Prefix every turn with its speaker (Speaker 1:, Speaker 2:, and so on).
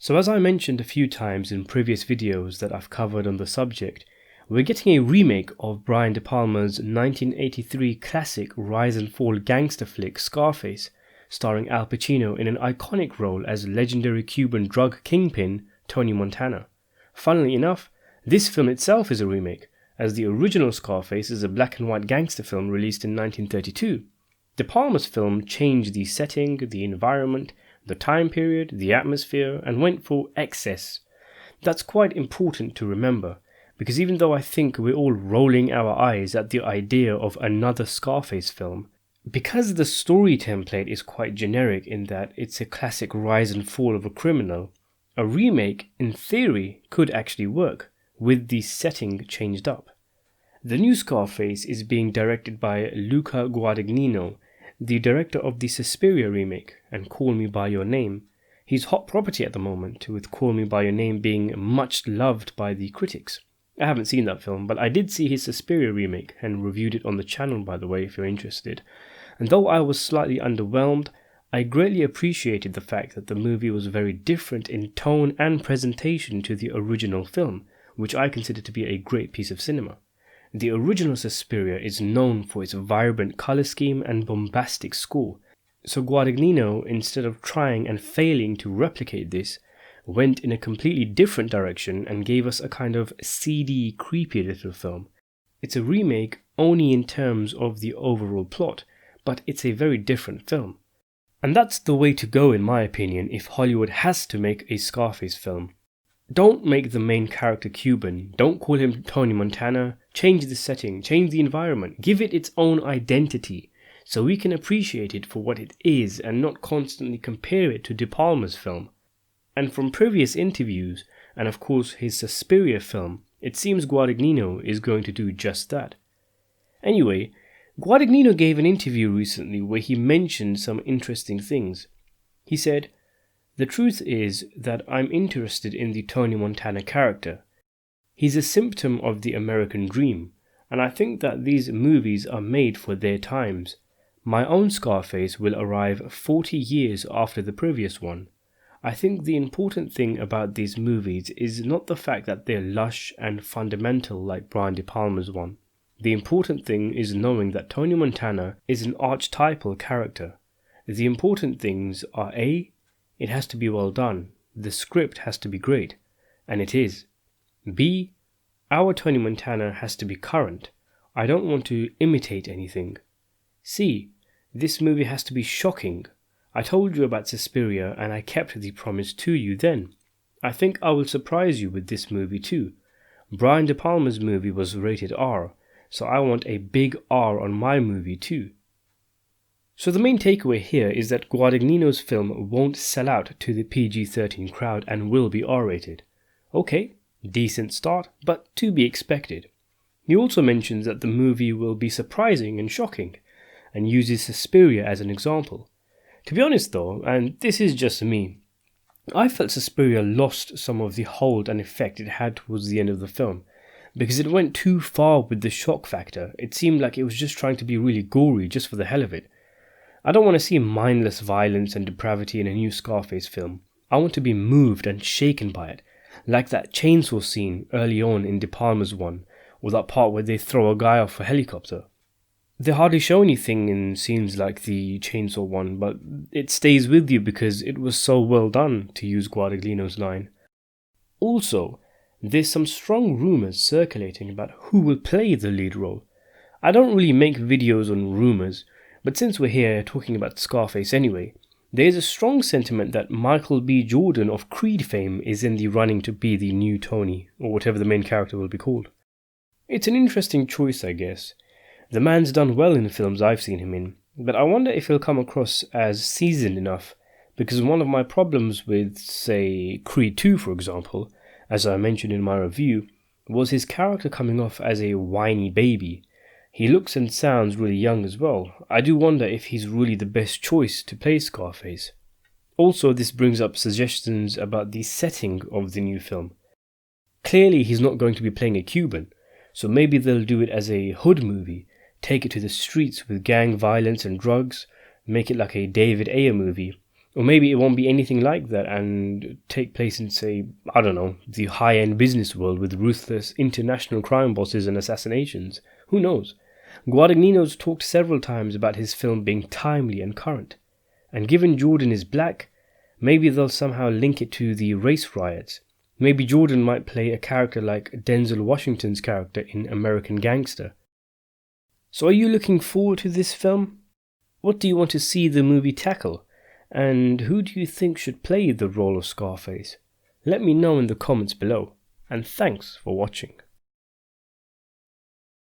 Speaker 1: So as I mentioned a few times in previous videos that I've covered on the subject, we're getting a remake of Brian De Palma's 1983 classic rise and fall gangster flick Scarface, starring Al Pacino in an iconic role as legendary Cuban drug kingpin Tony Montana. Funnily enough, this film itself is a remake, as the original Scarface is a black and white gangster film released in 1932. De Palma's film changed the setting, the environment, the time period, the atmosphere, and went for excess. That's quite important to remember, because even though I think we're all rolling our eyes at the idea of another Scarface film, because the story template is quite generic in that it's a classic rise and fall of a criminal, a remake, in theory, could actually work, with the setting changed up. The new Scarface is being directed by Luca Guadagnino, the director of the Suspiria remake and Call Me By Your Name. He's hot property at the moment, with Call Me By Your Name being much loved by the critics. I haven't seen that film, but I did see his Suspiria remake and reviewed it on the channel, by the way, if you're interested. And though I was slightly underwhelmed, I greatly appreciated the fact that the movie was very different in tone and presentation to the original film, which I consider to be a great piece of cinema. The original Suspiria is known for its vibrant colour scheme and bombastic score, so Guadagnino, instead of trying and failing to replicate this, went in a completely different direction and gave us a kind of seedy, creepy little film. It's a remake only in terms of the overall plot, but it's a very different film. And that's the way to go, in my opinion, if Hollywood has to make a Scarface film. Don't make the main character Cuban, don't call him Tony Montana, change the setting, change the environment, give it its own identity, so we can appreciate it for what it is and not constantly compare it to De Palma's film. And from previous interviews, and of course his Suspiria film, it seems Guadagnino is going to do just that. Anyway, Guadagnino gave an interview recently where he mentioned some interesting things. He said, "The truth is that I'm interested in the Tony Montana character. He's a symptom of the American dream, and I think that these movies are made for their times. My own Scarface will arrive 40 years after the previous one. I think the important thing about these movies is not the fact that they're lush and fundamental like Brian De Palma's one. The important thing is knowing that Tony Montana is an archetypal character. The important things are A, it has to be well done, the script has to be great, and it is. B, our Tony Montana has to be current. I don't want to imitate anything. C, this movie has to be shocking. I told you about Suspiria and I kept the promise to you then. I think I will surprise you with this movie too. Brian De Palma's movie was rated R, so I want a big R on my movie too." So the main takeaway here is that Guadagnino's film won't sell out to the PG-13 crowd and will be R-rated. Okay, decent start, but to be expected. He also mentions that the movie will be surprising and shocking, and uses Suspiria as an example. To be honest though, and this is just me, I felt Suspiria lost some of the hold and effect it had towards the end of the film, because it went too far with the shock factor. It seemed like it was just trying to be really gory just for the hell of it. I don't want to see mindless violence and depravity in a new Scarface film. I want to be moved and shaken by it, like that chainsaw scene early on in De Palma's one, or that part where they throw a guy off a helicopter. They hardly show anything in scenes like the chainsaw one, but it stays with you because it was so well done, to use Guadagnino's line. Also, there's some strong rumours circulating about who will play the lead role. I don't really make videos on rumours, but since we're here talking about Scarface anyway, there's a strong sentiment that Michael B. Jordan of Creed fame is in the running to be the new Tony, or whatever the main character will be called. It's an interesting choice, I guess. The man's done well in the films I've seen him in, but I wonder if he'll come across as seasoned enough, because one of my problems with, say, Creed 2 for example, as I mentioned in my review, was his character coming off as a whiny baby. He looks and sounds really young as well. I do wonder if he's really the best choice to play Scarface. Also, this brings up suggestions about the setting of the new film. Clearly he's not going to be playing a Cuban, so maybe they'll do it as a hood movie, take it to the streets with gang violence and drugs, make it like a David Ayer movie, Or maybe it won't be anything like that and take place in, say, I don't know, the high-end business world with ruthless international crime bosses and assassinations. Who knows? Guadagnino's talked several times about his film being timely and current. And given Jordan is black, maybe they'll somehow link it to the race riots. Maybe Jordan might play a character like Denzel Washington's character in American Gangster. So are you looking forward to this film? What do you want to see the movie tackle? And who do you think should play the role of Scarface? Let me know in the comments below, and thanks for watching.